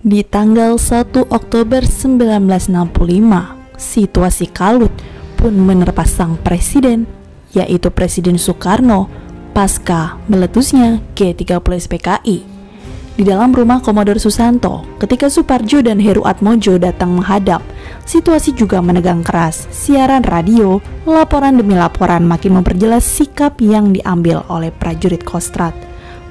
Di tanggal 1 Oktober 1965, situasi kalut pun menerpa sang presiden, yaitu Presiden Soekarno, pasca meletusnya G30 SPKI. Di dalam rumah Komodor Susanto, ketika Suparjo dan Heru Atmojo datang menghadap, situasi juga menegang keras. Siaran radio, laporan demi laporan makin memperjelas sikap yang diambil oleh prajurit Kostrad.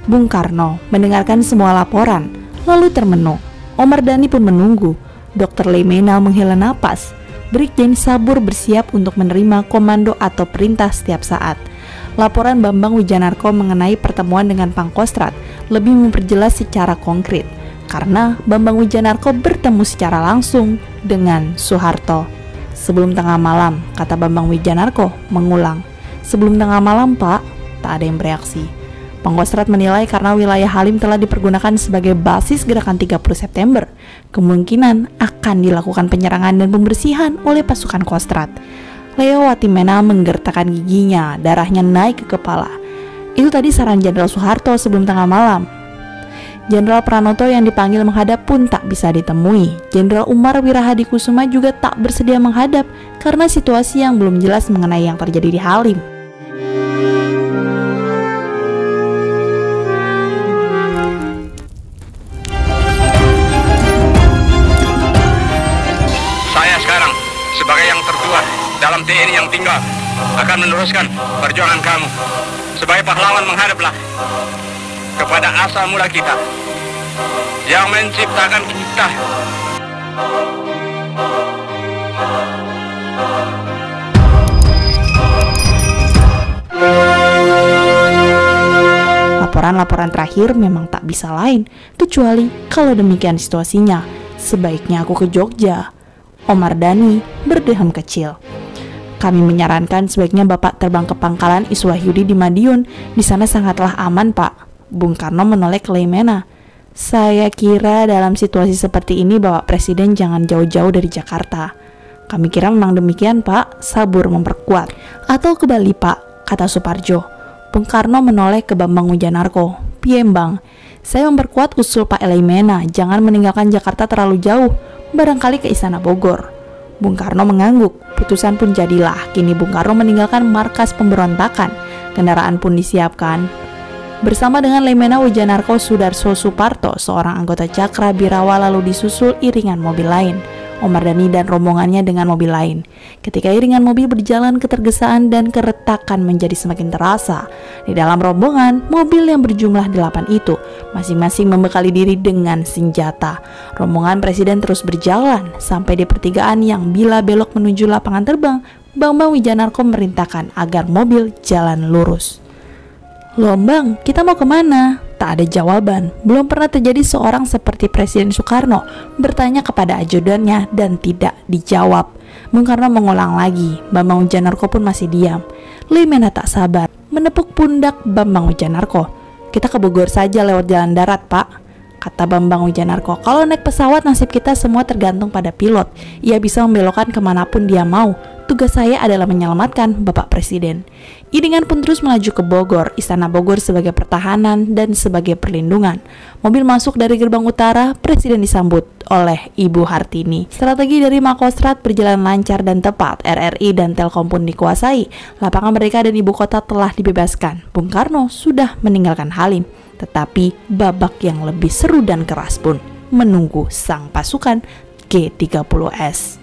Bung Karno mendengarkan semua laporan, lalu termenung. Omar Dhani pun menunggu. Dr. Leimena menghela napas. Brigjen Sabur bersiap untuk menerima komando atau perintah setiap saat. Laporan Bambang Wijanarko mengenai pertemuan dengan Pangkostrat lebih memperjelas secara konkret, karena Bambang Wijanarko bertemu secara langsung dengan Soeharto. Sebelum tengah malam, kata Bambang Wijanarko, mengulang. Sebelum tengah malam, Pak, tak ada yang bereaksi. Pangkostrat menilai karena wilayah Halim telah dipergunakan sebagai basis gerakan 30 September, kemungkinan akan dilakukan penyerangan dan pembersihan oleh pasukan Kostrad. Leo Watimena menggertakkan giginya, darahnya naik ke kepala. Itu tadi saran Jenderal Soeharto sebelum tengah malam. Jenderal Pranoto yang dipanggil menghadap pun tak bisa ditemui. Jenderal Umar Wirahadikusuma juga tak bersedia menghadap karena situasi yang belum jelas mengenai yang terjadi di Halim. Saya sekarang sebagai yang tertua dalam TNI yang tinggal akan meneruskan perjuangan kamu. Sebagai pahlawan menghadaplah kepada asal mula kita yang menciptakan kita. Laporan-laporan terakhir memang tak bisa lain kecuali kalau demikian situasinya, sebaiknya aku ke Jogja. Omar Dhani berdeham kecil. Kami menyarankan sebaiknya Bapak terbang ke Pangkalan Iswahyudi di Madiun. Di sana sangatlah aman, Pak. Bung Karno menoleh ke Leimena. Saya kira dalam situasi seperti ini Bapak Presiden jangan jauh-jauh dari Jakarta. Kami kira memang demikian, Pak. Sabur memperkuat. Atau ke Bali, Pak, kata Suparjo. Bung Karno menoleh ke Bambang Wijanarko. Piembang, saya memperkuat usul Pak Leimena, jangan meninggalkan Jakarta terlalu jauh, barangkali ke Istana Bogor. Bung Karno mengangguk. Putusan pun jadilah. Kini Bung Karno meninggalkan markas pemberontakan. Kendaraan pun disiapkan. Bersama dengan Leimena Wijanarko, Sudarso Suparto, seorang anggota Cakra Birawa, lalu disusul iringan mobil lain. Omar Dhani dan rombongannya dengan mobil lain. Ketika iringan mobil berjalan, ketergesaan dan keretakan menjadi semakin terasa. Di dalam rombongan, mobil yang berjumlah 8 itu masing-masing membekali diri dengan senjata. Rombongan presiden terus berjalan sampai di pertigaan yang bila belok menuju lapangan terbang. Bambang Wijanarko memerintahkan agar mobil jalan lurus. Loh Bang, kita mau kemana? Tak ada jawaban. Belum pernah terjadi seorang seperti Presiden Soekarno bertanya kepada ajudannya dan tidak dijawab. Bung Karno mengulang lagi. Bambang Wijanarko pun masih diam. Leimena tak sabar menepuk pundak Bambang Wijanarko. Kita ke Bogor saja lewat jalan darat, Pak, kata Bambang Wijanarko. Kalau naik pesawat nasib kita semua tergantung pada pilot. Ia bisa membelokkan kemanapun dia mau. Tugas saya adalah menyelamatkan Bapak Presiden. Iringan pun terus melaju ke Bogor, Istana Bogor sebagai pertahanan dan sebagai perlindungan. Mobil masuk dari gerbang utara, Presiden disambut oleh Ibu Hartini. Strategi dari Makostrat berjalan lancar dan tepat. RRI dan Telkom pun dikuasai. Lapangan mereka dan ibu kota telah dibebaskan. Bung Karno sudah meninggalkan Halim. Tetapi babak yang lebih seru dan keras pun menunggu sang pasukan G30S.